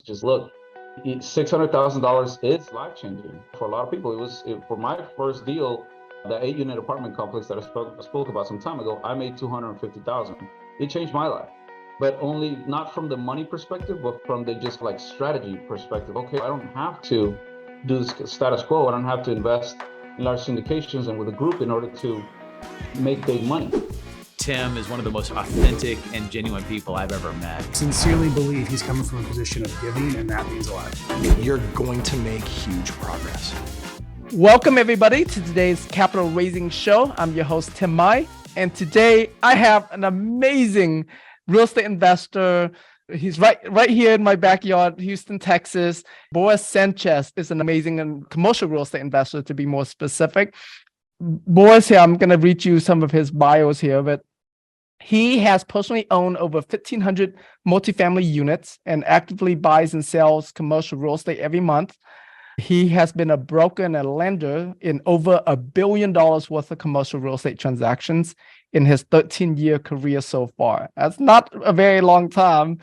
Just look, $600,000 is life changing for a lot of people. For my first deal, the 8-unit apartment complex that I spoke about some time ago. I made $250,000. It changed my life, but only not from the money perspective, but from the just like strategy perspective. Okay, I don't have to do the status quo. I don't have to invest in large syndications and with a group in order to make big money. Tim is one of the most authentic and genuine people I've ever met. Sincerely believe he's coming from a position of giving, and that means a lot. You're going to make huge progress. Welcome everybody to today's capital raising show. I'm your host, TimMai, and today I have an amazing real estate investor. He's right here in my backyard, Houston, Texas. Boris Sanchez is an amazing and commercial real estate investor, to be more specific. Boris here, I'm going to read you some of his bios here, but he has personally owned over 1,500 multifamily units and actively buys and sells commercial real estate every month. He has been a broker and a lender in over $1 billion worth of commercial real estate transactions in his 13-year career so far. That's not a very long time.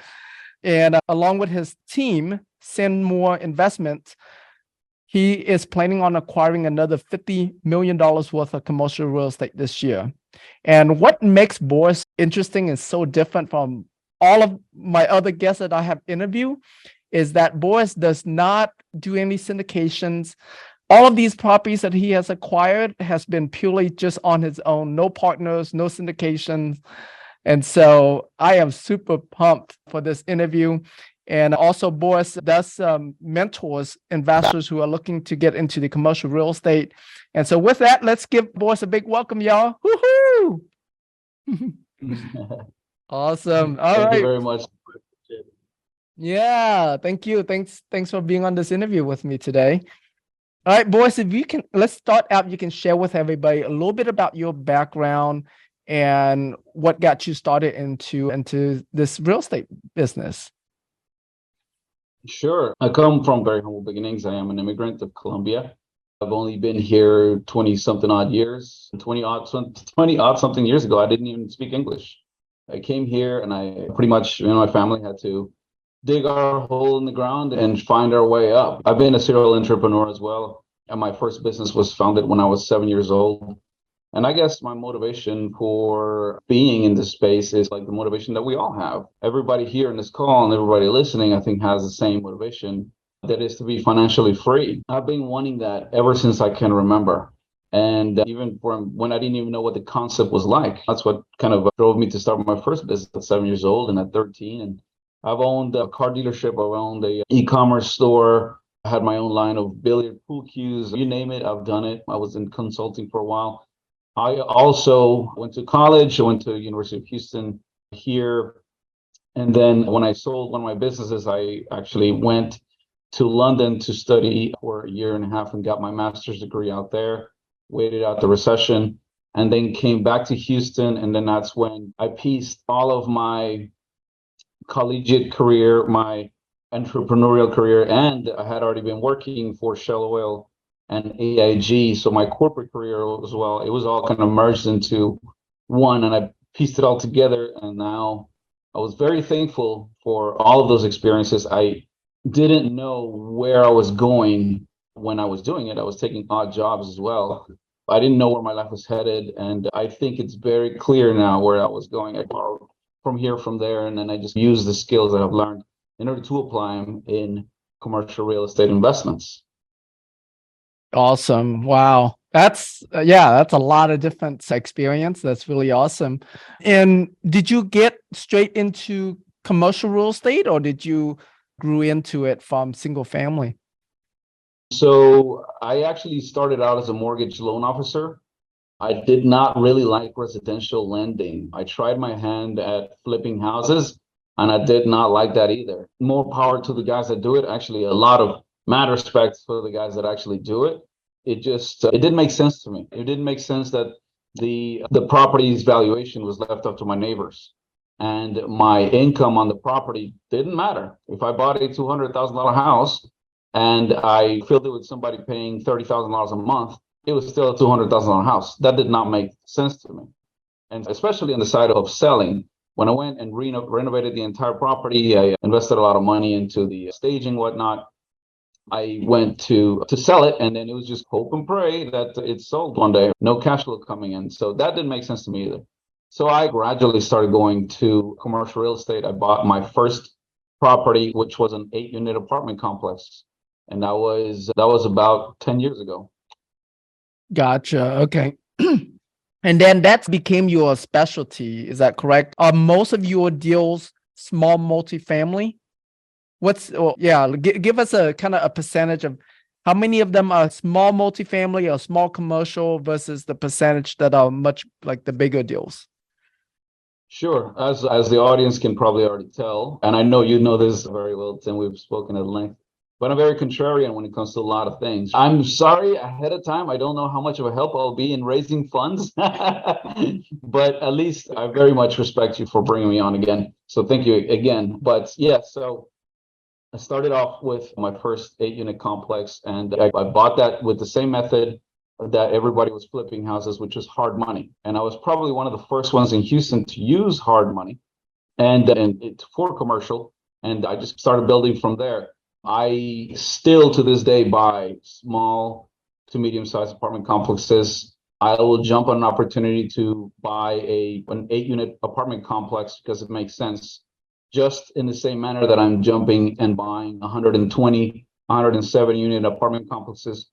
And along with his team, SendMore Investments, he is planning on acquiring another $50 million worth of commercial real estate this year. And what makes Boris interesting and so different from all of my other guests that I have interviewed is that Boris does not do any syndications. All of these properties that he has acquired has been purely just on his own, no partners, no syndications. And so I am super pumped for this interview. And also Boris does mentors investors who are looking to get into the commercial real estate. And so with that, let's give Boris a big welcome, y'all. Woohoo! Awesome. All right. Thank you very much. Yeah, thank you. Thanks for being on this interview with me today. All right, Boris, if you can, let's start out. You can share with everybody a little bit about your background and what got you started into this real estate business. Sure. I come from very humble beginnings. I am an immigrant of Colombia. I've only been here 20-something odd years. 20-odd something years ago, I didn't even speak English. I came here and I pretty much, my family had to dig our hole in the ground and find our way up. I've been a serial entrepreneur as well. And my first business was founded when I was 7 years old. And I guess my motivation for being in this space is like the motivation that we all have. Everybody here in this call and everybody listening, I think, has the same motivation, that is to be financially free. I've been wanting that ever since I can remember. And even from when I didn't even know what the concept was like. That's what kind of drove me to start my first business at 7 years old and at 13. And I've owned a car dealership, I've owned a e-commerce store, I had my own line of billiard pool cues, you name it, I've done it. I was in consulting for a while. I also went to college. I went to University of Houston here. And then when I sold one of my businesses, I actually went to London to study for a year and a half and got my master's degree out there, waited out the recession, and then came back to Houston. And then that's when I pieced all of my collegiate career, my entrepreneurial career, and I had already been working for Shell Oil and AIG. So my corporate career as well, it was all kind of merged into one, and I pieced it all together. And now I was very thankful for all of those experiences. I didn't know where I was going when I was doing it. I was taking odd jobs as well. I didn't know where my life was headed. And I think it's very clear now where I was going. I borrowed from here, from there, and then I just used the skills that I've learned in order to apply them in commercial real estate investments. Awesome. Wow. That's a lot of different experience. That's really awesome. And did you get straight into commercial real estate, or did you grew into it from single family? So I actually started out as a mortgage loan officer. I did not really like residential lending. I tried my hand at flipping houses, and I did not like that either. More power to the guys that do it. Actually, a lot of mad respect for the guys that actually do it. It didn't make sense to me. It didn't make sense that the property's valuation was left up to my neighbors, and my income on the property didn't matter. If I bought a $200,000 house and I filled it with somebody paying $30,000 a month, it was still a $200,000 house. That did not make sense to me. And especially on the side of selling, When I went and renovated the entire property, I invested a lot of money into the staging, whatnot. I went to sell it, and then it was just hope and pray that it sold one day. No cash flow coming in. So that didn't make sense to me either. So I gradually started going to commercial real estate. I bought my first property, which was an 8-unit apartment complex. And that was about 10 years ago. Gotcha. Okay. And then that became your specialty. Is that correct? Are most of your deals small multifamily? Give us a kind of a percentage of how many of them are small multifamily or small commercial versus the percentage that are much like the bigger deals. Sure. As the audience can probably already tell, and I know you know this very well, Tim, we've spoken at length, but I'm very contrarian when it comes to a lot of things. I'm sorry ahead of time. I don't know how much of a help I'll be in raising funds, but at least I very much respect you for bringing me on again. So thank you again. But yeah, so I started off with my first 8-unit complex, and I bought that with the same method that everybody was flipping houses, which was hard money. And I was probably one of the first ones in Houston to use hard money and it for commercial. And I just started building from there. I still to this day buy small to medium-sized apartment complexes. I will jump on an opportunity to buy an 8-unit apartment complex because it makes sense, just in the same manner that I'm jumping and buying 120, 107-unit apartment complexes.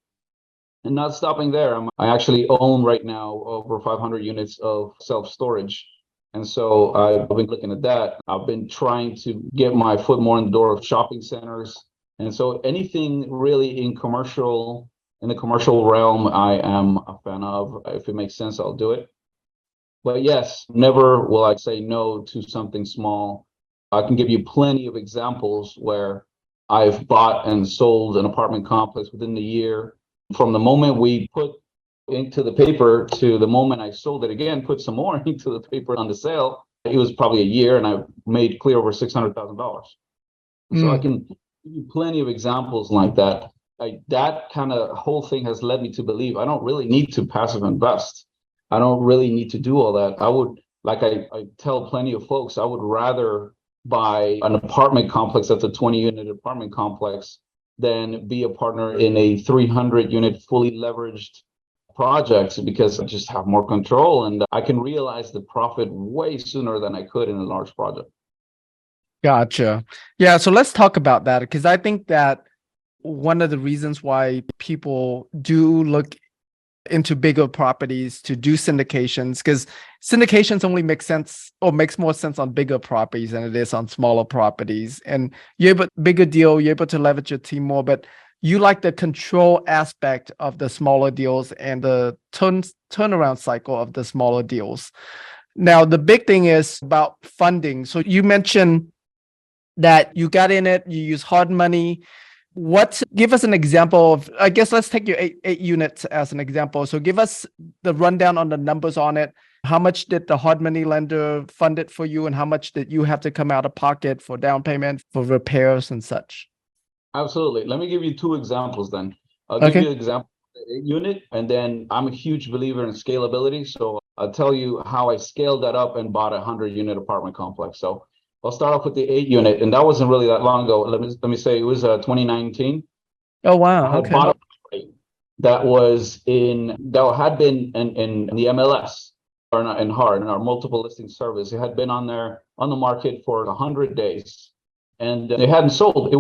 And not stopping there, I actually own right now over 500 units of self-storage. And so I've been looking at that. I've been trying to get my foot more in the door of shopping centers. And so anything really in the commercial realm, I am a fan of. If it makes sense, I'll do it. But yes, never will I say no to something small. I can give you plenty of examples where I've bought and sold an apartment complex within the year. From the moment we put into the paper to the moment I sold it again, put some more into the paper on the sale, it was probably a year, and I made clear over $600,000. So I can give you plenty of examples like that. That kind of whole thing has led me to believe I don't really need to passive invest. I don't really need to do all that. I would, like I tell plenty of folks, I would rather buy an apartment complex that's a 20-unit apartment complex than be a partner in a 300-unit fully leveraged project, because I just have more control and I can realize the profit way sooner than I could in a large project. Gotcha. Yeah. So let's talk about that, because I think that one of the reasons why people do look into bigger properties to do syndications, because syndications only make sense or makes more sense on bigger properties than it is on smaller properties. And bigger deal, you're able to leverage your team more, but you like the control aspect of the smaller deals and the turnaround cycle of the smaller deals. Now, the big thing is about funding. So you mentioned that you got in it, you use hard money. Give us an example of, I guess let's take your eight units as an example. So give us the rundown on the numbers on it. How much did the hard money lender fund it for you, and how much did you have to come out of pocket for down payment, for repairs and such? Absolutely. Let me give you 2 examples then. I'll give you an example of the 8-unit, and then I'm a huge believer in scalability. So I'll tell you how I scaled that up and bought a 100-unit apartment complex. So I'll start off with the 8-unit, and that wasn't really that long ago. Let me say it was 2019. Oh wow! Okay. Bought a that had been in the MLS or in our multiple listing service. It had been on the market for 100 days, and it hadn't sold.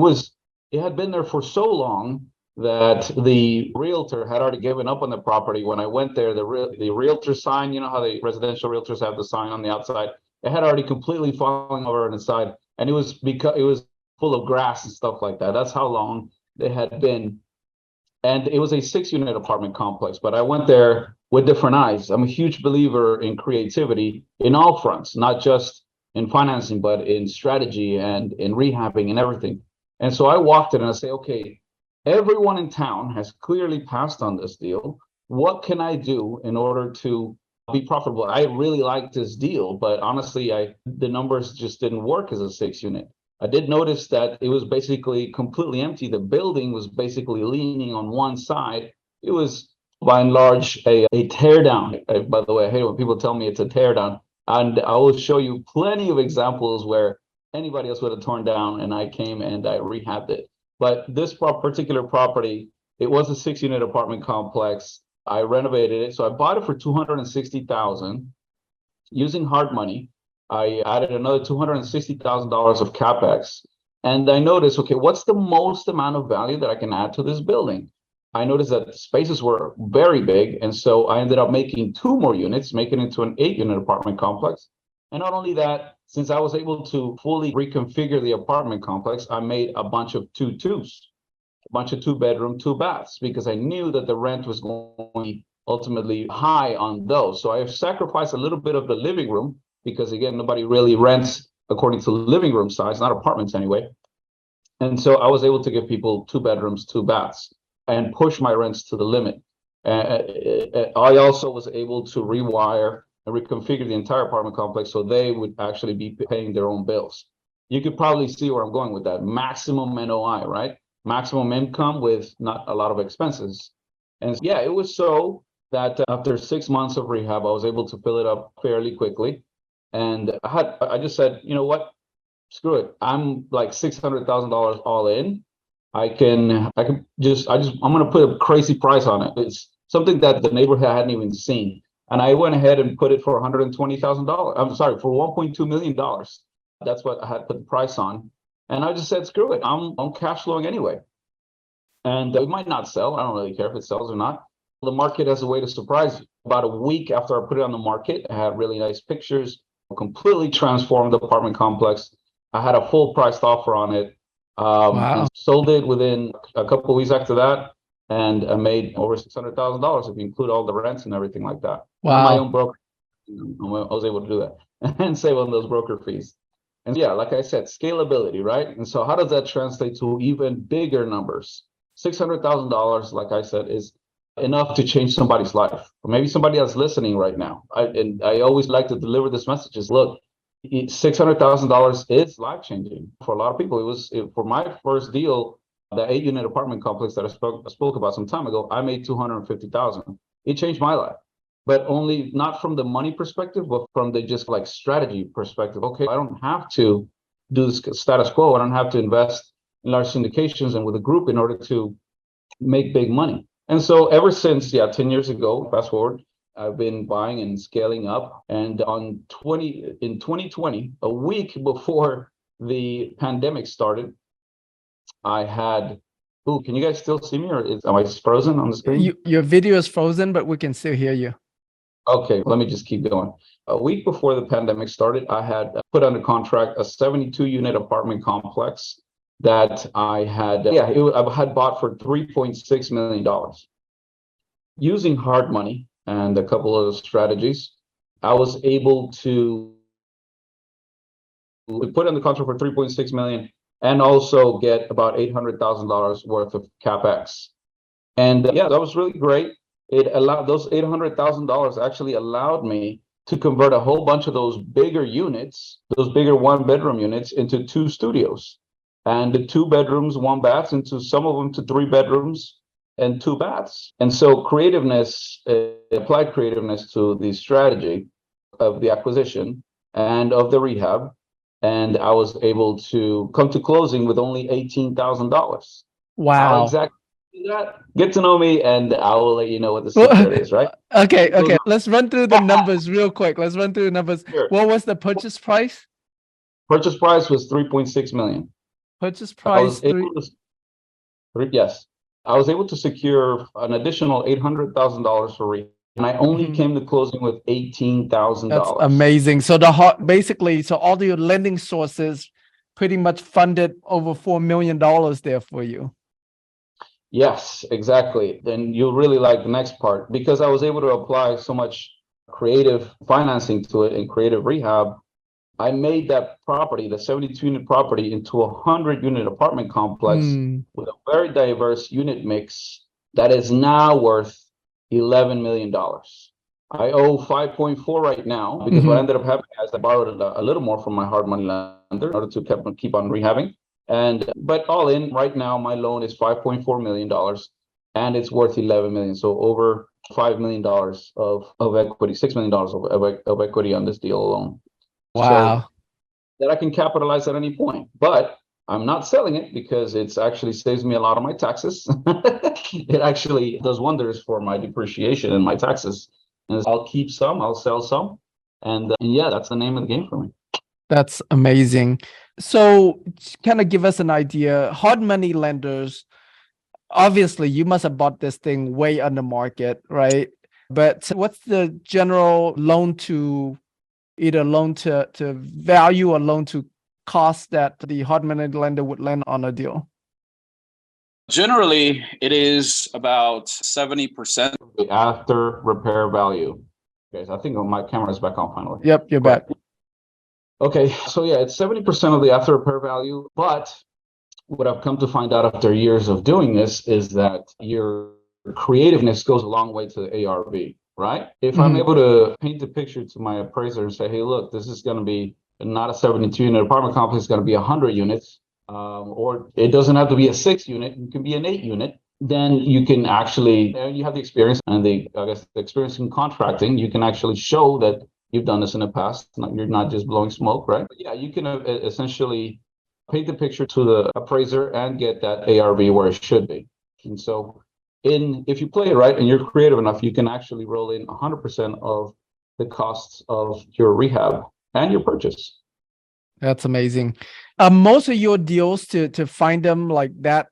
It had been there for so long that the realtor had already given up on the property. When I went there, the realtor sign, you know how the residential realtors have the sign on the outside. It had already completely fallen over on the side, and it was because it was full of grass and stuff like that. That's how long they had been. And it was a 6-unit apartment complex, but I went there with different eyes. I'm a huge believer in creativity in all fronts, not just in financing, but in strategy and in rehabbing and everything. And so I walked in and I say, okay, everyone in town has clearly passed on this deal. What can I do in order to be profitable? I really liked this deal, but honestly, the numbers just didn't work as a 6-unit. I did notice that it was basically completely empty. The building was basically leaning on one side. It was by and large a tear down. By the way, I hate when people tell me it's a tear down. And I will show you plenty of examples where anybody else would have torn down and I came and I rehabbed it. But this particular property, it was a 6-unit apartment complex. I renovated it. So I bought it for $260,000 using hard money. I added another $260,000 of capex. And I noticed, okay, what's the most amount of value that I can add to this building? I noticed that the spaces were very big. And so I ended up making 2 more units, making it into an 8-unit apartment complex. And not only that, since I was able to fully reconfigure the apartment complex, I made a bunch of 2-2s, a bunch of 2-bedroom, 2-baths, because I knew that the rent was going to be ultimately high on those. So I sacrificed a little bit of the living room because, again, nobody really rents according to living room size, not apartments anyway. And so I was able to give people 2 bedrooms, 2 baths and push my rents to the limit. I also was able to rewire and reconfigure the entire apartment complex so they would actually be paying their own bills. You could probably see where I'm going with that. Maximum NOI, right? Maximum income with not a lot of expenses. And yeah, it was so that after 6 months of rehab, I was able to fill it up fairly quickly. And I just said, you know what? Screw it. I'm like $600,000 all in. I'm going to put a crazy price on it. It's something that the neighborhood hadn't even seen. And I went ahead and put it for $120,000. I'm sorry, for $1.2 million. That's what I had put the price on. And I just said, screw it. I'm cash flowing anyway. And it might not sell. I don't really care if it sells or not. The market has a way to surprise you. About a week after I put it on the market, I had really nice pictures, completely transformed the apartment complex. I had a full priced offer on it. Wow. And sold it within a couple of weeks after that. And I made over $600,000 if you include all the rents and everything like that. Wow. On my own broker. I was able to do that and save on those broker fees. And yeah, like I said, scalability, right? And so how does that translate to even bigger numbers? $600,000, like I said, is enough to change somebody's life. Or maybe somebody else listening right now. I always like to deliver this message is, look, $600,000 is life-changing for a lot of people. For my first deal, the 8-unit apartment complex that I spoke about some time ago, I made $250,000. It changed my life, but only not from the money perspective, but from the just like strategy perspective. Okay, I don't have to do this status quo. I don't have to invest in large syndications and with a group in order to make big money. And so ever since, 10 years ago, fast forward, I've been buying and scaling up. And in 2020, a week before the pandemic started, I had, can you guys still see me, or am I frozen on the screen? Your video is frozen, but we can still hear you. Okay, let me just keep going. A week before the pandemic started, I had put under contract a 72-unit apartment complex that I had, I had bought for $3.6 million. Using hard money and a couple of strategies, I was able to put in the contract for $3.6 million and also get about $800,000 worth of capex. And that was really great. It allowed those $800,000 actually allowed me to convert a whole bunch of those bigger units, those bigger 1-bedroom units, into 2 studios, and the 2 bedrooms, 1 bath, into some of them to 3 bedrooms and 2 baths. And so applied creativeness to the strategy of the acquisition and of the rehab. And I was able to come to closing with only $18,000. Wow. How exactly do that? Get to know me and I will let you know what the secret is, right? Okay. Let's run through the numbers real quick. Sure. What was the purchase price? Purchase price was $3.6 million. Purchase price, yes. I was able to secure an additional $800,000 for rehab. And I only came to closing with $18,000. That's amazing. So so all your lending sources pretty much funded over $4 million there for you. Yes, exactly. Then you'll really like the next part, because I was able to apply so much creative financing to it and creative rehab. I made that property, the 72-unit property, into a 100-unit apartment complex with a very diverse unit mix that is now worth $11 million. I owe 5.4 right now, because what ended up happening is I borrowed a little more from my hard money lender in order to keep on rehabbing. But all in, right now, my loan is $5.4 million and it's worth $11 million. So over $5 million of equity, $6 million of equity on this deal alone. Wow. So that I can capitalize at any point. But I'm not selling it because it's actually saves me a lot of my taxes. It actually does wonders for my depreciation and my taxes. And I'll keep some, I'll sell some. And yeah, that's the name of the game for me. That's amazing. So kind of give us an idea. Hard money lenders, obviously you must have bought this thing way under market, right? But what's the general loan to either loan to value or loan to cost that the hard money lender would lend on a deal? Generally, it is about 70%. The after repair value. Okay, so I think my camera is back on finally. Yep, you're back. Okay, so yeah, it's 70% of the after repair value. But what I've come to find out after years of doing this is that your creativeness goes a long way to the ARV, right? If I'm able to paint a picture to my appraiser and say, hey, look, this is going to be not a 72-unit apartment complex, it's going to be 100 units, or it doesn't have to be a 6-unit, it can be an 8-unit, then you can actually, you have the experience and the experience in contracting, you can actually show that you've done this in the past, you're not just blowing smoke, right? But yeah, you can essentially paint the picture to the appraiser and get that ARV where it should be. And so if you play it right and you're creative enough, you can actually roll in 100% of the costs of your rehab and your purchase. That's amazing. Most of your deals to find them like that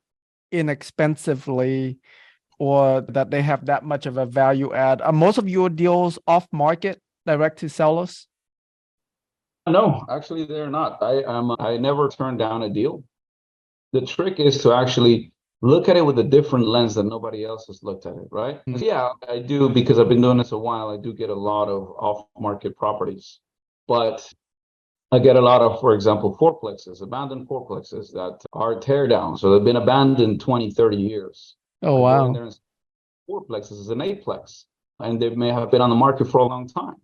inexpensively or that they have that much of a value add, are most of your deals off market, direct to sellers? No, actually they're not. I never turn down a deal. The trick is to actually look at it with a different lens that nobody else has looked at it, right? Yeah, I do, because I've been doing this a while. I do get a lot of off-market properties, but I get a lot of, for example, fourplexes, abandoned fourplexes that are tear down. So they've been abandoned 20, 30 years. Oh, wow. Fourplexes is an eightplex, and they may have been on the market for a long time.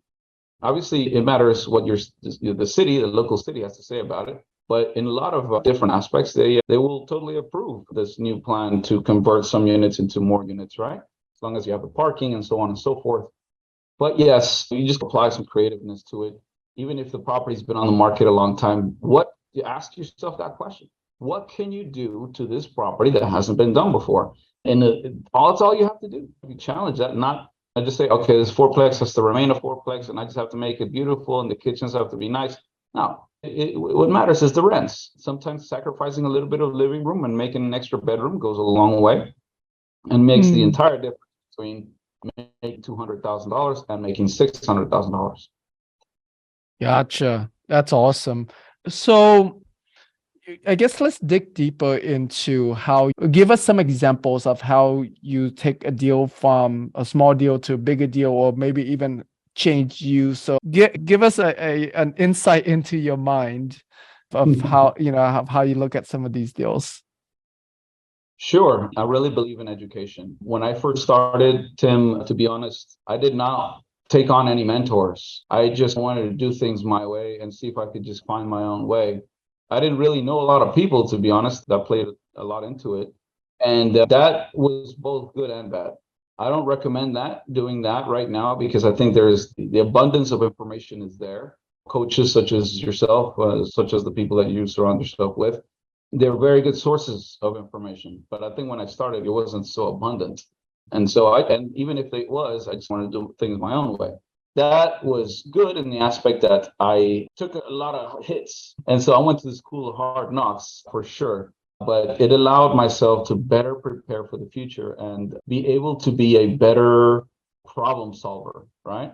Obviously, it matters what the local city has to say about it. But in a lot of different aspects, they will totally approve this new plan to convert some units into more units, right? As long as you have the parking and so on and so forth. But yes, you just apply some creativeness to it. Even if the property's been on the market a long time, you ask yourself that question. What can you do to this property that hasn't been done before? And that's all you have to do. You challenge that, not I just say, okay, this fourplex has to remain a fourplex, and I just have to make it beautiful, and the kitchens have to be nice. No, what matters is the rents. Sometimes sacrificing a little bit of living room and making an extra bedroom goes a long way, and makes the entire difference between making $200,000 and making $600,000. Gotcha. That's awesome. So I guess let's dig deeper into give us some examples of how you take a deal from a small deal to a bigger deal, or maybe even change you. So give us an insight into your mind of how you look at some of these deals. Sure. I really believe in education. When I first started, Tim, to be honest, I did not take on any mentors. I just wanted to do things my way and see if I could just find my own way. I didn't really know a lot of people, to be honest. That played a lot into it. And that was both good and bad. I don't recommend doing that right now, because I think the abundance of information is there. Coaches such as yourself, such as the people that you surround yourself with, they're very good sources of information. But I think when I started, it wasn't so abundant. And so and even if it was, I just wanted to do things my own way. That was good in the aspect that I took a lot of hits. And so I went to the school of hard knocks for sure, but it allowed myself to better prepare for the future and be able to be a better problem solver, right?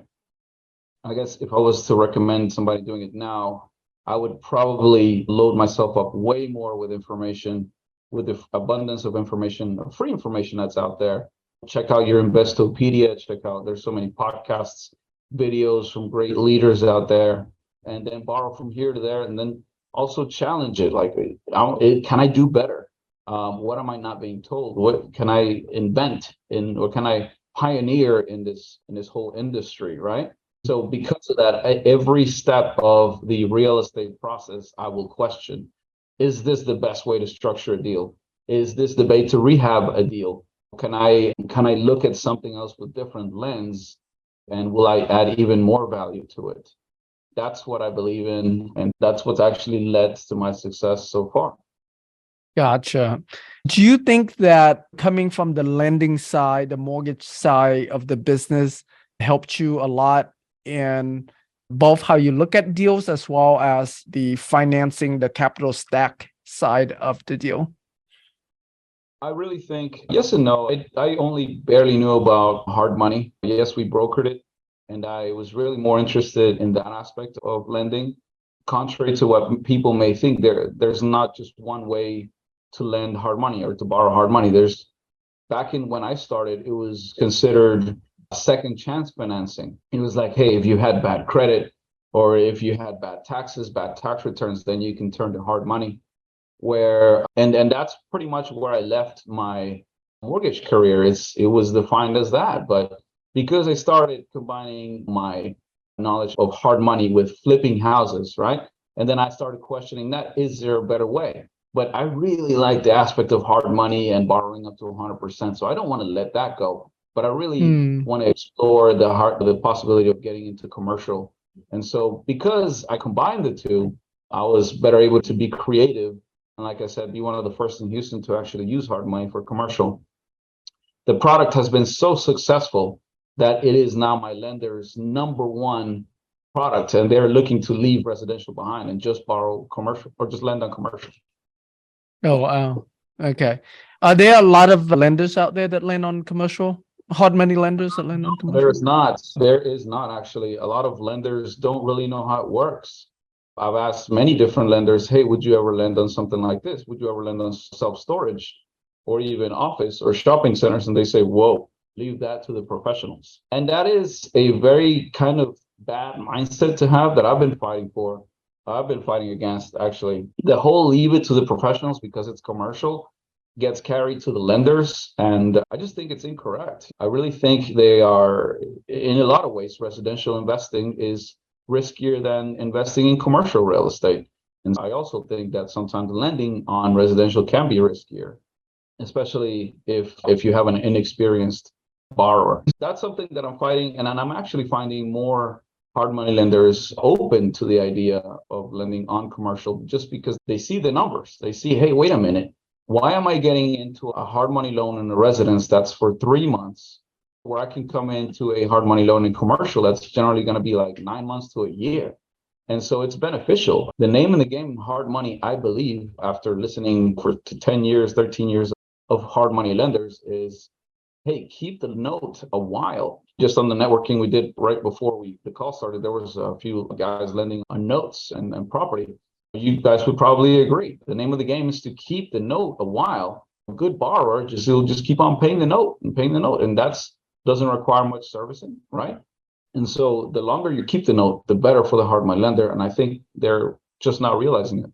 I guess if I was to recommend somebody doing it now, I would probably load myself up way more with information, with the abundance of information, free information that's out there. Check out your Investopedia, there's so many podcasts, videos from great leaders out there, and then borrow from here to there, and then also challenge it. Like, can I do better? What am I not being told? What can I invent or can I pioneer in this whole industry, right? So because of that, every step of the real estate process, I will question: is this the best way to structure a deal? Is this the way to rehab a deal? Can I look at something else with different lens, and will I add even more value to it? That's what I believe in, and that's what's actually led to my success so far. Gotcha. Do you think that coming from the lending side, the mortgage side of the business helped you a lot in both how you look at deals as well as the financing, the capital stack side of the deal? I really think yes and no. I only barely knew about hard money. Yes, we brokered it, and I was really more interested in that aspect of lending. Contrary to what people may think, there's not just one way to lend hard money or to borrow hard money. There's back in when I started, it was considered second chance financing. It was like, hey, if you had bad credit or if you had bad taxes, bad tax returns, then you can turn to hard money. And that's pretty much where I left my mortgage career. It was defined as that. But because I started combining my knowledge of hard money with flipping houses, right? And then I started questioning that, is there a better way? But I really like the aspect of hard money and borrowing up to 100%. So I don't want to let that go. But I really want to explore the possibility of getting into commercial. And so because I combined the two, I was better able to be creative. And like I said, be one of the first in Houston to actually use hard money for commercial. The product has been so successful that it is now my lender's number one product. And they're looking to leave residential behind and just borrow commercial or just lend on commercial. Oh, wow. Okay. Are there a lot of lenders out there that lend on commercial? Hard money lenders that lend on commercial? There is not actually. A lot of lenders don't really know how it works. I've asked many different lenders, hey, would you ever lend on something like this? Would you ever lend on self-storage or even office or shopping centers? And they say, whoa, leave that to the professionals. And that is a very kind of bad mindset to have that I've been fighting for. I've been fighting against, actually. The whole leave it to the professionals because it's commercial gets carried to the lenders. And I just think it's incorrect. I really think they are, in a lot of ways, residential investing is riskier than investing in commercial real estate. And I also think that sometimes lending on residential can be riskier, especially if you have an inexperienced borrower. That's something that I'm fighting, and I'm actually finding more hard money lenders open to the idea of lending on commercial just because they see the numbers. They see, hey, wait a minute, why am I getting into a hard money loan in a residence that's for 3 months, where I can come into a hard money loan in commercial that's generally going to be like 9 months to a year? And so it's beneficial. The name of the game, hard money, I believe, after listening to 10 years, 13 years of hard money lenders is, hey, keep the note a while. Just on the networking we did right before the call started, there was a few guys lending on notes and property. You guys would probably agree. The name of the game is to keep the note a while. A good borrower will just keep on paying the note and paying the note. And that's doesn't require much servicing, right? And so the longer you keep the note, the better for the hard money lender. And I think they're just not realizing it.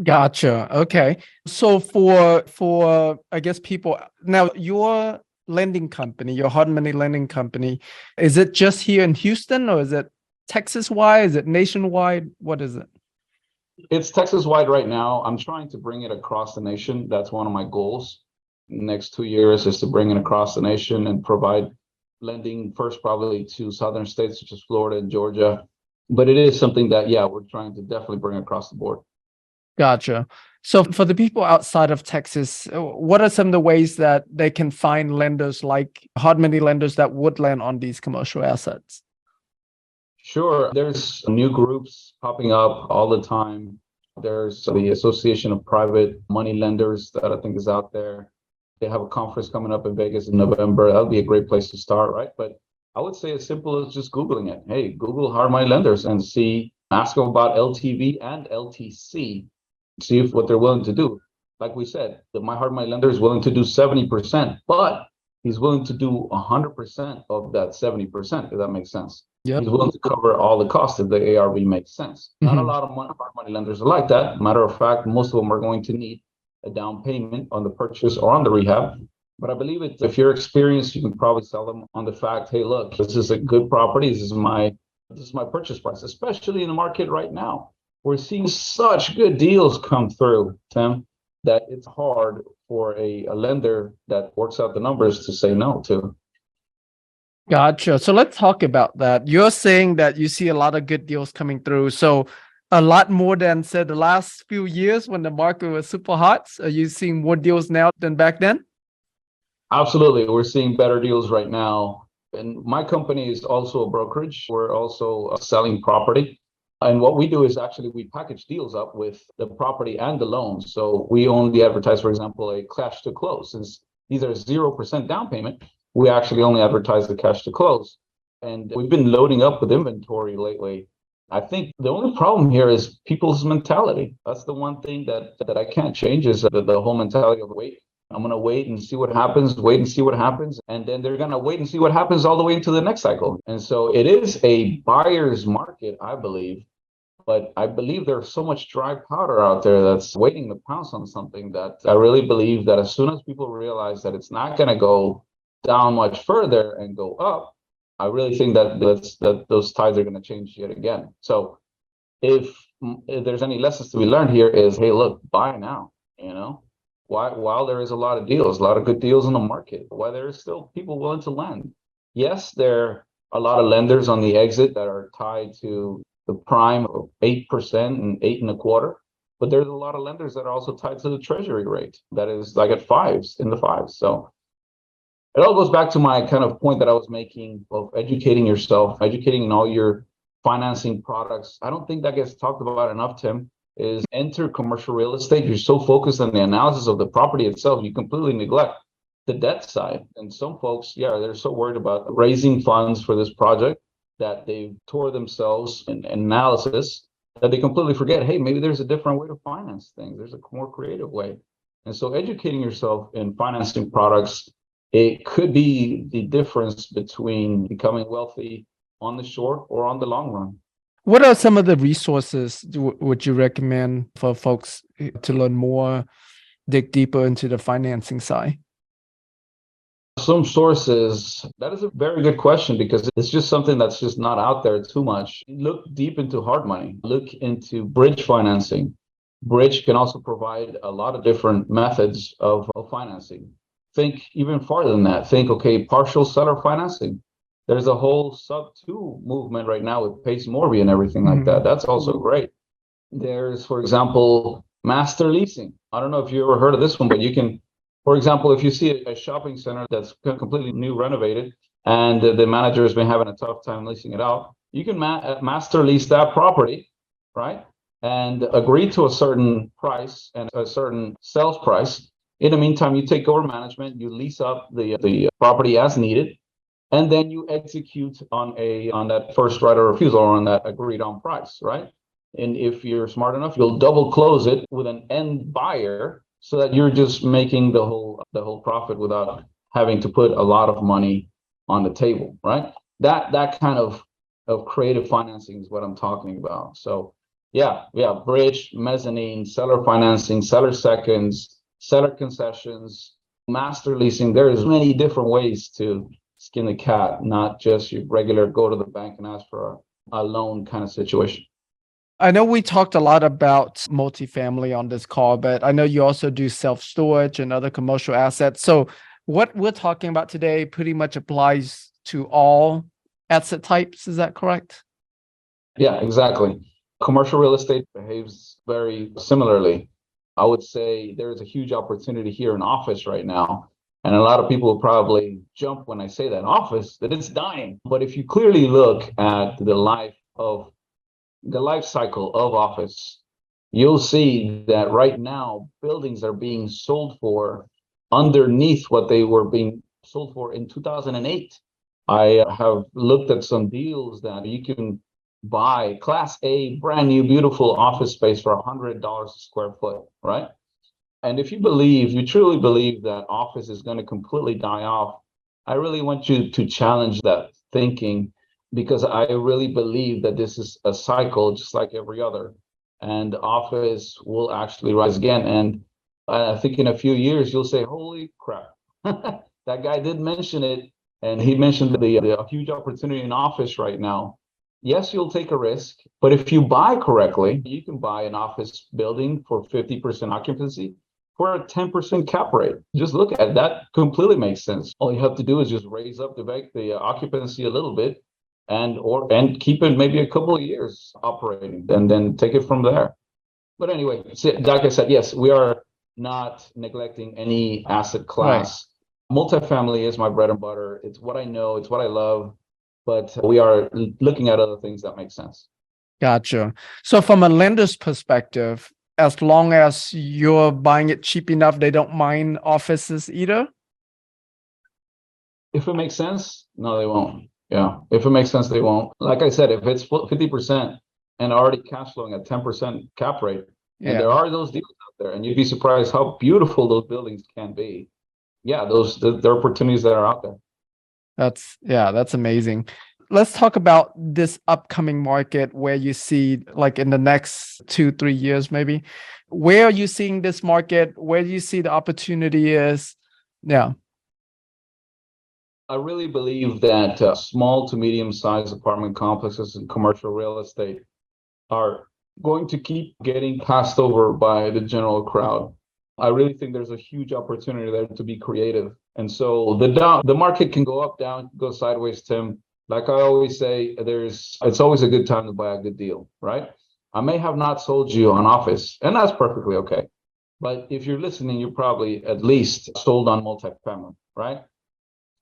Gotcha. Okay. So for I guess people now, your lending company, your hard money lending company, is it just here in Houston or is it Texas wide? Is it nationwide? What is it? It's Texas wide right now. I'm trying to bring it across the nation. That's one of my goals. Next 2 years is to bring it across the nation and provide lending first probably to southern states such as Florida and Georgia. But it is something that, yeah, we're trying to definitely bring across the board. Gotcha. So for the people outside of Texas, what are some of the ways that they can find lenders like hard money lenders that would lend on these commercial assets? Sure. There's new groups popping up all the time. There's the Association of Private Money Lenders that I think is out there. They have a conference coming up in Vegas in November. That'll be a great place to start, right? But I would say as simple as just Googling it. Hey, Google hard money lenders and ask them about LTV and LTC. See if what they're willing to do. Like we said, my hard money lender is willing to do 70%, but he's willing to do 100% of that 70%, if that makes sense. Yep. He's willing to cover all the costs if the ARV makes sense. Not a lot of hard money lenders are like that. Matter of fact, most of them are going to need a down payment on the purchase or on the rehab. But I believe if you're experienced, you can probably sell them on the fact, hey, look, this is a good property. This is my purchase price, especially in the market right now. We're seeing such good deals come through, Tim. that it's hard for a lender that works out the numbers to say no to. Gotcha. So let's talk about that. You're saying that you see a lot of good deals coming through. So a lot more than, say, the last few years when the market was super hot. Are you seeing more deals now than back then? Absolutely. We're seeing better deals right now. And my company is also a brokerage. We're also selling property. And what we do is actually we package deals up with the property and the loan. So we only advertise, for example, a cash to close. Since these are 0% down payment, we actually only advertise the cash to close. And we've been loading up with inventory lately. I think the only problem here is people's mentality. That's the one thing that I can't change is the whole mentality of wait. I'm going to wait and see what happens, wait and see what happens. And then they're going to wait and see what happens all the way into the next cycle. And so it is a buyer's market, I believe. But I believe there's so much dry powder out there that's waiting to pounce on something that I really believe that as soon as people realize that it's not going to go down much further and go up, I really think that those tides are going to change yet again. So if there's any lessons to be learned here is, hey, look, buy now, while there is a lot of deals, a lot of good deals in the market, while there is still people willing to lend. Yes, there are a lot of lenders on the exit that are tied to the prime of 8% and 8.25%, but there's a lot of lenders that are also tied to the treasury rate that is like at in the fives. So it all goes back to my kind of point that I was making of educating yourself, educating in all your financing products. I don't think that gets talked about enough, Tim, is enter commercial real estate. You're so focused on the analysis of the property itself, you completely neglect the debt side. And some folks, they're so worried about raising funds for this project that they tore themselves in analysis that they completely forget, hey, maybe there's a different way to finance things. There's a more creative way. And so educating yourself in financing products, it could be the difference between becoming wealthy on the short or on the long run. What are some of the resources would you recommend for folks to learn more, dig deeper into the financing side? Some sources, that is a very good question because it's just something that's just not out there too much. Look deep into hard money, look into bridge financing. Bridge can also provide a lot of different methods of financing. Think even farther than that. Think, okay, partial seller financing. There's a whole sub-2 movement right now with Pace Morby and everything like that. That's also great. There's, for example, master leasing. I don't know if you ever heard of this one, but you can, for example, if you see a shopping center that's completely new renovated and the manager has been having a tough time leasing it out, you can master lease that property, right? And agree to a certain price and a certain sales price. In the meantime, you take over management, you lease up the property as needed, and then you execute on that first right of refusal or on that agreed on price, right? And if you're smart enough, you'll double close it with an end buyer so that you're just making the whole profit without having to put a lot of money on the table, right? That kind of creative financing is what I'm talking about. So bridge, mezzanine, seller financing, seller seconds, seller concessions, master leasing. There's many different ways to skin the cat, not just your regular go to the bank and ask for a loan kind of situation. I know we talked a lot about multifamily on this call, but I know you also do self-storage and other commercial assets. So what we're talking about today pretty much applies to all asset types. Is that correct? Yeah, exactly. Commercial real estate behaves very similarly. I would say there's a huge opportunity here in office right now. And a lot of people will probably jump when I say that office, that it's dying. But if you clearly look at the life cycle of office, you'll see that right now buildings are being sold for underneath what they were being sold for in 2008. I have looked at some deals that you can buy Class A, brand new, beautiful office space for $100 a square foot, right? And if you truly believe that office is going to completely die off, I really want you to challenge that thinking, because I really believe that this is a cycle just like every other, and office will actually rise again. And I think in a few years, you'll say, holy crap, that guy did mention it. And he mentioned the huge opportunity in office right now. Yes, you'll take a risk, but if you buy correctly, you can buy an office building for 50% occupancy for a 10% cap rate. Just look at that. Completely makes sense. All you have to do is just raise up the occupancy a little bit and keep it maybe a couple of years operating and then take it from there. But anyway, like I said, yes, we are not neglecting any asset class. Right. Multifamily is my bread and butter. It's what I know, it's what I love, but we are looking at other things that make sense. Gotcha. So from a lender's perspective, as long as you're buying it cheap enough, they don't mind offices either? If it makes sense, no, they won't. Yeah, if it makes sense, they won't. Like I said, if it's 50% and already cash flowing at 10% cap rate, and there are those deals out there, and you'd be surprised how beautiful those buildings can be. Yeah, there are opportunities that are out there. That's amazing. Let's talk about this upcoming market where you see, like in the next 2-3 years, maybe. Where are you seeing this market? Where do you see the opportunity is? Yeah. I really believe that small to medium-sized apartment complexes and commercial real estate are going to keep getting passed over by the general crowd. I really think there's a huge opportunity there to be creative. And so the market can go up, down, go sideways, Tim. Like I always say, it's always a good time to buy a good deal, right? I may have not sold you on office, and that's perfectly okay. But if you're listening, you're probably at least sold on multifamily, right?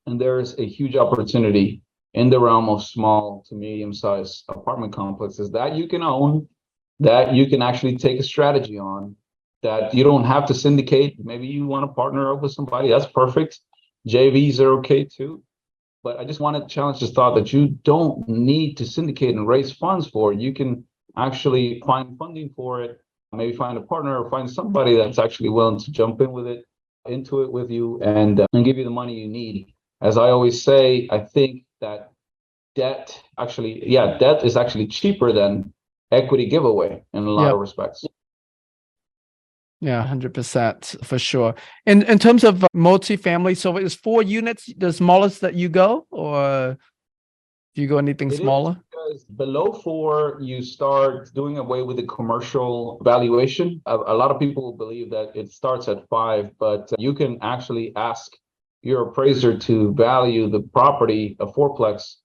And there's a huge opportunity in the realm of small to medium-sized apartment complexes that you can own, that you can actually take a strategy on, that you don't have to syndicate. Maybe you want to partner up with somebody, that's perfect. JVs are okay too. But I just want to challenge this thought that you don't need to syndicate and raise funds for it. You can actually find funding for it, maybe find a partner or find somebody that's actually willing to jump into it with you and give you the money you need. As I always say, I think that debt is actually cheaper than equity giveaway in a lot of respects. Yeah, 100% for sure. In terms of multifamily, so it's 4 units, the smallest that you go, or do you go anything smaller? Because below 4, you start doing away with the commercial valuation. A lot of people believe that it starts at 5, but you can actually ask your appraiser to value the property, a fourplex,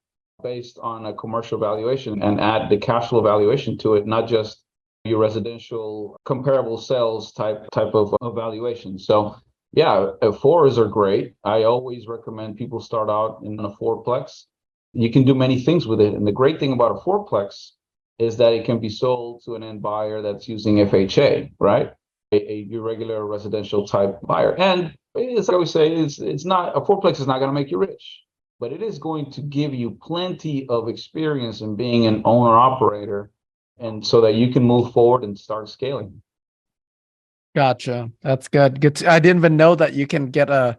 based on a commercial valuation and add the cash flow valuation to it, not just your residential comparable sales type of valuation. So yeah, 4s are great. I always recommend people start out in a fourplex. You can do many things with it. And the great thing about a fourplex is that it can be sold to an end buyer that's using FHA, right? A regular residential type buyer. And as I always say, it's not, a fourplex is not going to make you rich, but it is going to give you plenty of experience in being an owner operator, and so that you can move forward and start scaling. Gotcha. That's good. Good. I didn't even know that you can get an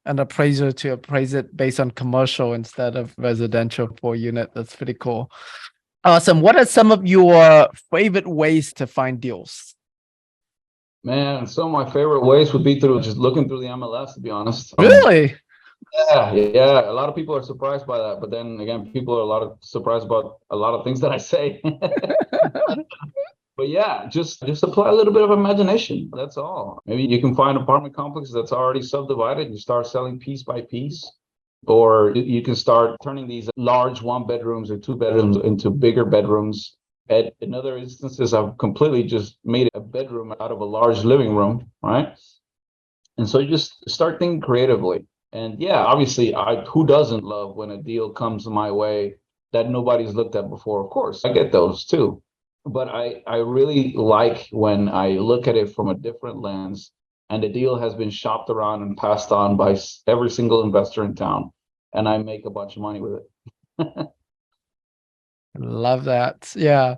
appraiser to appraise it based on commercial instead of residential 4-unit. That's pretty cool. Awesome. What are some of your favorite ways to find deals? Man, some of my favorite ways would be through just looking through the MLS, to be honest. Really? Yeah. A lot of people are surprised by that, but then again, people are surprised about a lot of things that I say. But yeah, just apply a little bit of imagination. That's all. Maybe you can find apartment complexes that's already subdivided. You start selling piece by piece, or you can start turning these large 1-bedrooms or 2-bedrooms into bigger bedrooms. In other instances, I've completely just made a bedroom out of a large living room, right? And so you just start thinking creatively. And yeah, obviously, who doesn't love when a deal comes my way that nobody's looked at before? Of course, I get those too. But I really like when I look at it from a different lens and the deal has been shopped around and passed on by every single investor in town, and I make a bunch of money with it. Love that. Yeah.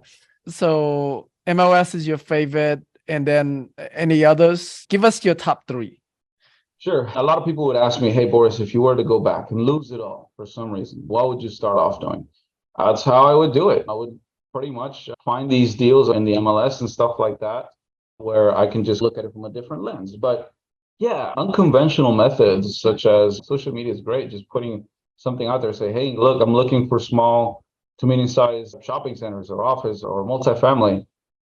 So MLS is your favorite, and then any others? Give us your top 3. Sure. A lot of people would ask me, hey, Boris, if you were to go back and lose it all for some reason, what would you start off doing? That's how I would do it. I would pretty much find these deals in the MLS and stuff like that, where I can just look at it from a different lens. But yeah, unconventional methods such as social media is great. Just putting something out there, say, hey, look, I'm looking for small to medium-sized shopping centers or office or multifamily.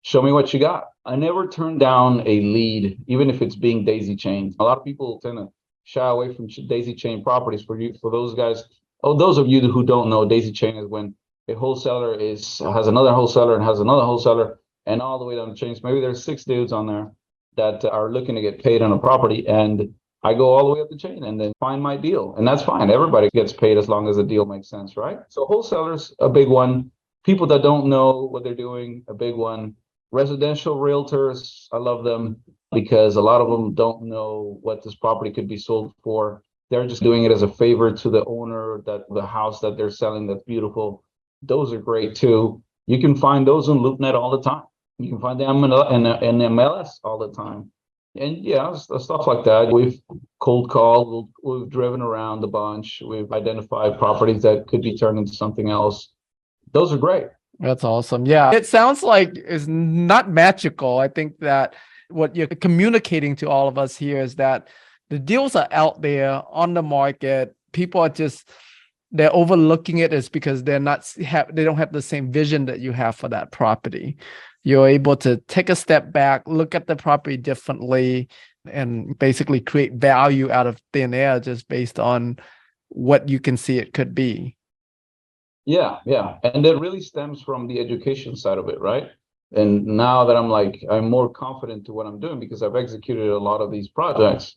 show me what you got. I never turn down a lead, even if it's being daisy chained. A lot of people tend to shy away from daisy chain properties. For those guys, those of you who don't know, daisy chain is when a wholesaler has another wholesaler and has another wholesaler, and all the way down the chain. So maybe there's 6 dudes on there that are looking to get paid on a property, and I go all the way up the chain and then find my deal. And that's fine. Everybody gets paid as long as the deal makes sense, right? So wholesalers, a big one. People that don't know what they're doing, a big one. Residential realtors, I love them because a lot of them don't know what this property could be sold for. They're just doing it as a favor to the owner, that the house that they're selling that's beautiful. Those are great too. You can find those in LoopNet all the time. You can find them in MLS all the time. And yeah, stuff like that. We've cold called, we've driven around a bunch. We've identified properties that could be turned into something else. Those are great. That's awesome. Yeah. It sounds like it's not magical. I think that what you're communicating to all of us here is that the deals are out there on the market. People are they're overlooking it is because they don't have the same vision that you have for that property. You're able to take a step back, look at the property differently, and basically create value out of thin air just based on what you can see it could be. Yeah. And that really stems from the education side of it, right? And now that I'm more confident to what I'm doing because I've executed a lot of these projects.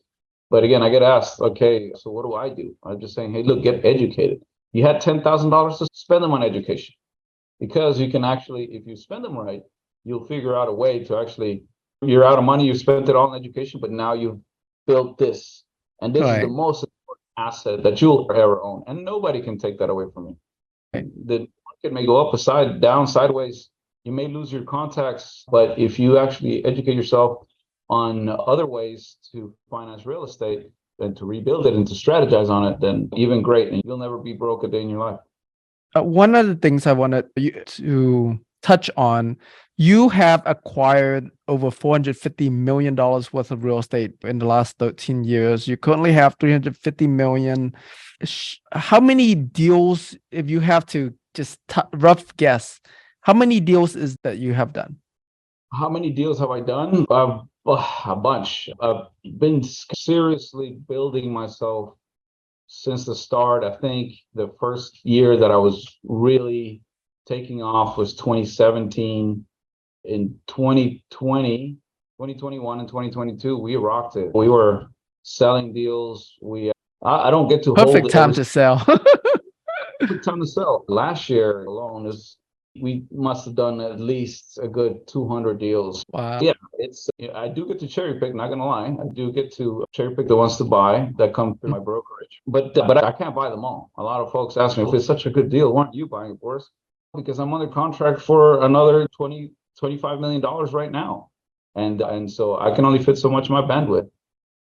But again, I get asked, okay, so what do I do? I'm just saying, hey, look, get educated. You had $10,000 to spend them on education, because you can actually, if you spend them right, you'll figure out a way to actually, you're out of money, you spent it all in education, but now you've built this. And this is the most important asset that you'll ever own. And nobody can take that away from you. The market may go up, down, sideways. You may lose your contacts, but if you actually educate yourself on other ways to finance real estate and to rebuild it and to strategize on it, then even great. And you'll never be broke a day in your life. One of the things I wanted you to touch on, you have acquired over $450 million worth of real estate in the last 13 years. You currently have $350 million. How many deals, if you have to just rough guess, how many deals is that you have done? How many deals have I done? A bunch. I've been seriously building myself since the start. I think the first year that I was really taking off was 2017. In 2020, 2021 and 2022, we rocked it. We were selling deals. I don't get to perfect time to sell. Perfect time to sell. Last year alone we must have done at least a good 200 deals. Wow. Yeah, I do get to cherry pick, not gonna lie. I do get to cherry pick the ones to buy that come through my brokerage. But I can't buy them all. A lot of folks ask me, if it's such a good deal, why aren't you buying it, Boris? Because I'm under contract for another $25 million right now. And so I can only fit so much of my bandwidth.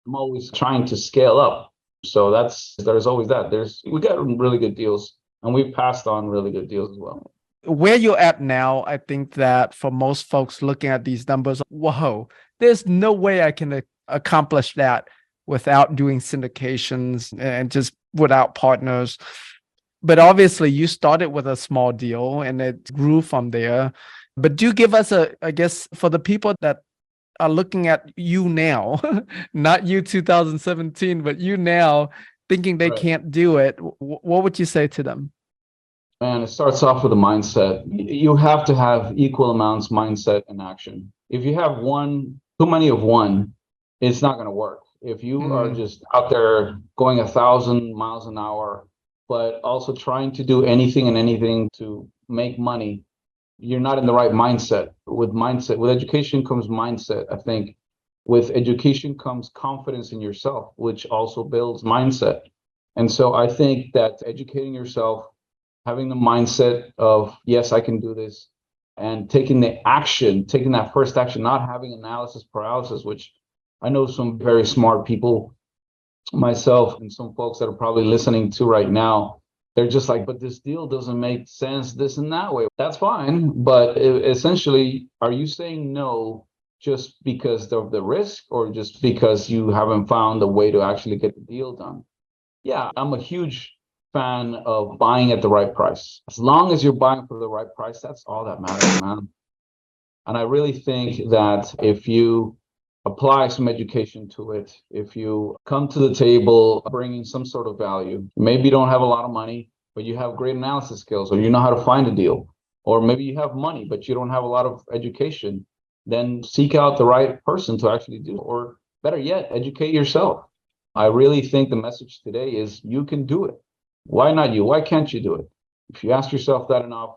I'm always trying to scale up. So there's always that. We got really good deals, and we've passed on really good deals as well. Where you're at now, I think that for most folks looking at these numbers, whoa, there's no way I can accomplish that without doing syndications and just without partners. But obviously you started with a small deal and it grew from there. But do give us I guess for the people that are looking at you now, not you 2017, but you now thinking they can't do it, what would you say to them? Man, it starts off with a mindset. You have to have equal amounts mindset and action. If you have too many of one, it's not going to work. If you are just out there going 1,000 miles an hour, but also trying to do anything to make money, you're not in the right mindset. With education comes mindset. I think with education comes confidence in yourself, which also builds mindset. And so I think that educating yourself, having the mindset of, yes, I can do this, and taking that first action, not having analysis paralysis, which I know some very smart people, myself and some folks that are probably listening to right now, they're just like, but this deal doesn't make sense this and that way. That's fine. But essentially, are you saying no just because of the risk or just because you haven't found a way to actually get the deal done? Yeah, I'm a huge fan of buying at the right price. As long as you're buying for the right price, that's all that matters, man. And I really think that if you apply some education to it, if you come to the table bringing some sort of value, maybe you don't have a lot of money, but you have great analysis skills, or you know how to find a deal, or maybe you have money, but you don't have a lot of education, then seek out the right person to actually do it. Or better yet, educate yourself. I really think the message today is you can do it. Why not you? Why can't you do it? If you ask yourself that enough,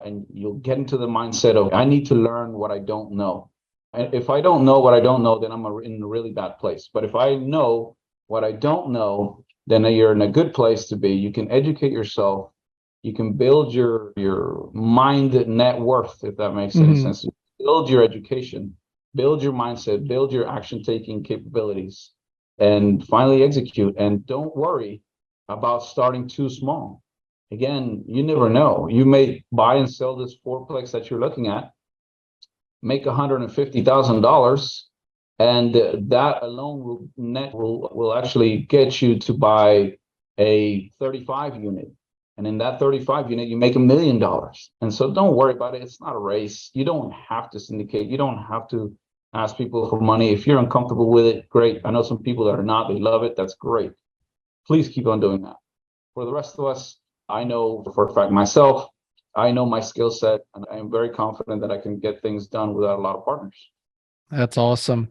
and you'll get into the mindset of, I need to learn what I don't know. And if I don't know what I don't know, then I'm in a really bad place. But if I know what I don't know, then you're in a good place to be. You can educate yourself. You can build your mind net worth, if that makes any sense. Build your education, build your mindset, build your action taking capabilities, and finally execute. And don't worry about starting too small. Again, you never know. You may buy and sell this fourplex that you're looking at, make $150,000, and that alone will actually get you to buy a 35 unit. And in that 35 unit, you make $1 million. And so don't worry about it. It's not a race. You don't have to syndicate. You don't have to ask people for money. If you're uncomfortable with it, great. I know some people that are not. They love it. That's great. Please keep on doing that. For the rest of us, I know for a fact myself, I know my skill set, and I am very confident that I can get things done without a lot of partners. That's awesome.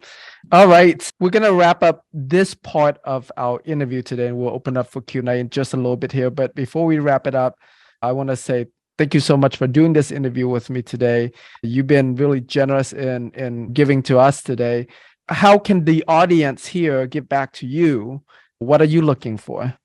All right. We're going to wrap up this part of our interview today, and we'll open up for Q&A in just a little bit here. But before we wrap it up, I want to say thank you so much for doing this interview with me today. You've been really generous in giving to us today. How can the audience here give back to you? What are you looking for?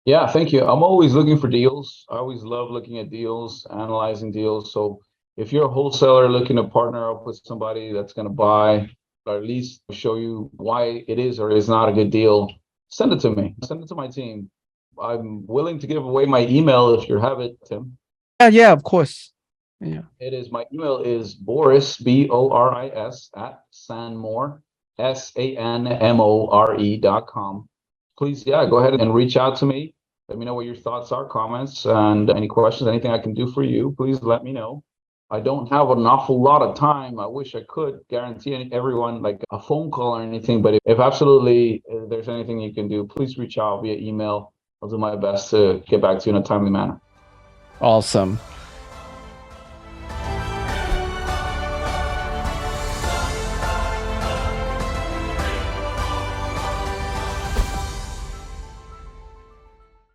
Yeah, thank you. I'm always looking for deals. I always love looking at deals, analyzing deals. So if you're a wholesaler looking to partner up with somebody that's going to buy, or at least show you why it is or is not a good deal, send it to me. Send it to my team. I'm willing to give away my email if you have it, Tim. Yeah, of course. Yeah. It is, my email is Boris, Boris, at Sanmore, SANMORE.com. Please, go ahead and reach out to me. Let me know what your thoughts are, comments, and any questions, anything I can do for you. Please let me know. I don't have an awful lot of time. I wish I could guarantee everyone like a phone call or anything, but if absolutely there's anything you can do, please reach out via email. I'll do my best to get back to you in a timely manner. Awesome.